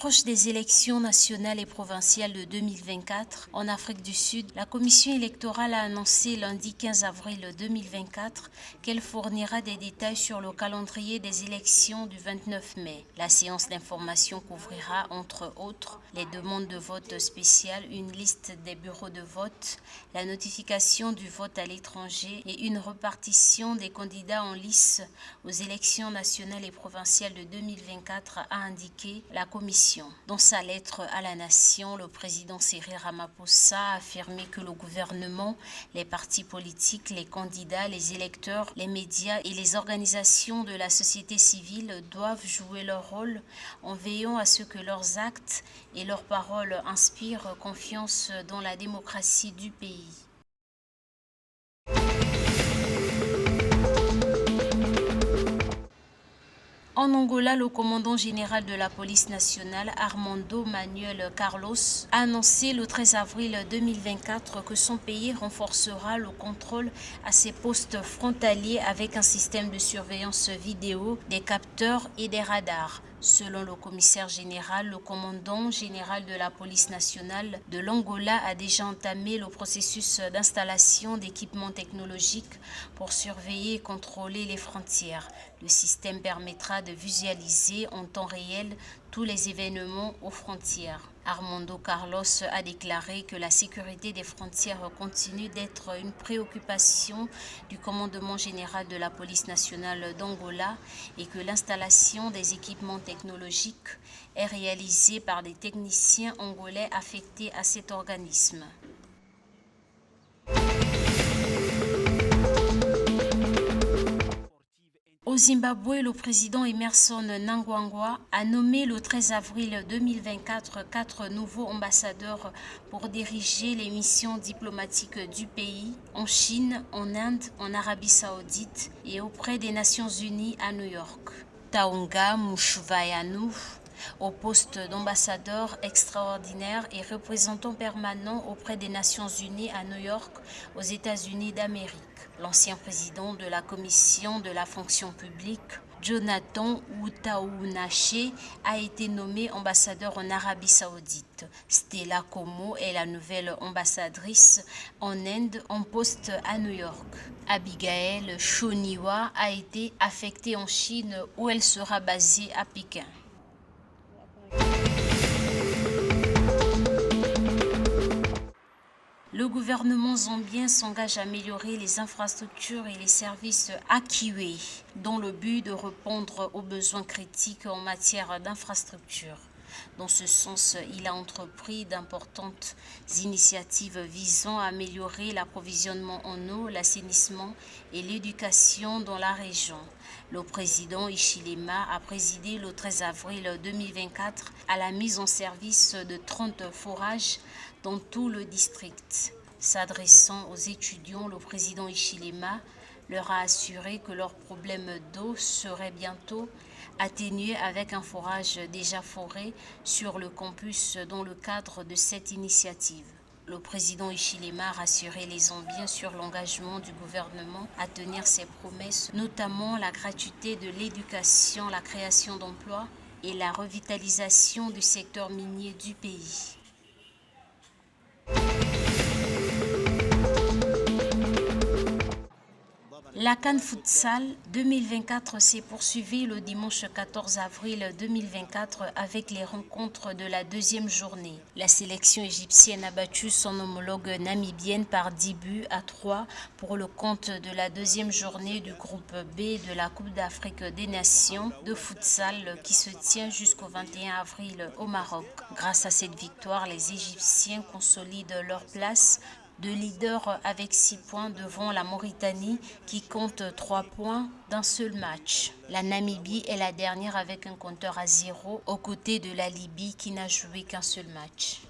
l'approche des élections nationales et provinciales de 2024 en Afrique du Sud, la Commission électorale a annoncé lundi 15 avril 2024 qu'elle fournira des détails sur le calendrier des élections du 29 mai. La séance d'information couvrira, entre autres, les demandes de vote spéciales, une liste des bureaux de vote, la notification du vote à l'étranger et une répartition des candidats en lice aux élections nationales et provinciales de 2024, a indiqué la Commission. Dans sa lettre à la nation, le président Cyril Ramaphosa a affirmé que le gouvernement, les partis politiques, les candidats, les électeurs, les médias et les organisations de la société civile doivent jouer leur rôle en veillant à ce que leurs actes et leurs paroles inspirent confiance dans la démocratie du pays. En Angola, le commandant général de la police nationale, Armando Manuel Carlos, a annoncé le 13 avril 2024 que son pays renforcera le contrôle à ses postes frontaliers avec un système de surveillance vidéo, des capteurs et des radars. Selon le commissaire général, le commandant général de la police nationale de l'Angola a déjà entamé le processus d'installation d'équipements technologiques pour surveiller et contrôler les frontières. Le système permettra de visualiser en temps réel tous les événements aux frontières. Armando Carlos a déclaré que la sécurité des frontières continue d'être une préoccupation du commandement général de la police nationale d'Angola et que l'installation des équipements technologiques est réalisée par des techniciens angolais affectés à cet organisme. Au Zimbabwe, le président Emmerson Mnangagwa a nommé le 13 avril 2024 4 nouveaux ambassadeurs pour diriger les missions diplomatiques du pays en Chine, en Inde, en Arabie Saoudite et auprès des Nations Unies à New York. Taonga Mushuvayanu au poste d'ambassadeur extraordinaire et représentant permanent auprès des Nations Unies à New York, aux États-Unis d'Amérique. L'ancien président de la Commission de la fonction publique, Jonathan Outaounaché, a été nommé ambassadeur en Arabie Saoudite. Stella Como est la nouvelle ambassadrice en Inde en poste à New York. Abigail Choniwa a été affectée en Chine où elle sera basée à Pékin. Le gouvernement zambien s'engage à améliorer les infrastructures et les services à Kiwe dans le but de répondre aux besoins critiques en matière d'infrastructures. Dans ce sens, il a entrepris d'importantes initiatives visant à améliorer l'approvisionnement en eau, l'assainissement et l'éducation dans la région. Le président Hichilema a présidé le 13 avril 2024 à la mise en service de 30 forages dans tout le district. S'adressant aux étudiants, le président Hichilema leur a assuré que leurs problèmes d'eau seraient bientôt atténués avec un forage déjà foré sur le campus dans le cadre de cette initiative. Le président Hichilema a rassuré les Zambiens sur l'engagement du gouvernement à tenir ses promesses, notamment la gratuité de l'éducation, la création d'emplois et la revitalisation du secteur minier du pays. La CAN Futsal 2024 s'est poursuivie le dimanche 14 avril 2024 avec les rencontres de la deuxième journée. La sélection égyptienne a battu son homologue namibienne par 10 buts à 3 pour le compte de la deuxième journée du groupe B de la Coupe d'Afrique des Nations de futsal qui se tient jusqu'au 21 avril au Maroc. Grâce à cette victoire, les Égyptiens consolident leur place de leader avec 6 points devant la Mauritanie qui compte 3 points d'un seul match. La Namibie est la dernière avec un compteur à 0 aux côtés de la Libye qui n'a joué qu'un seul match.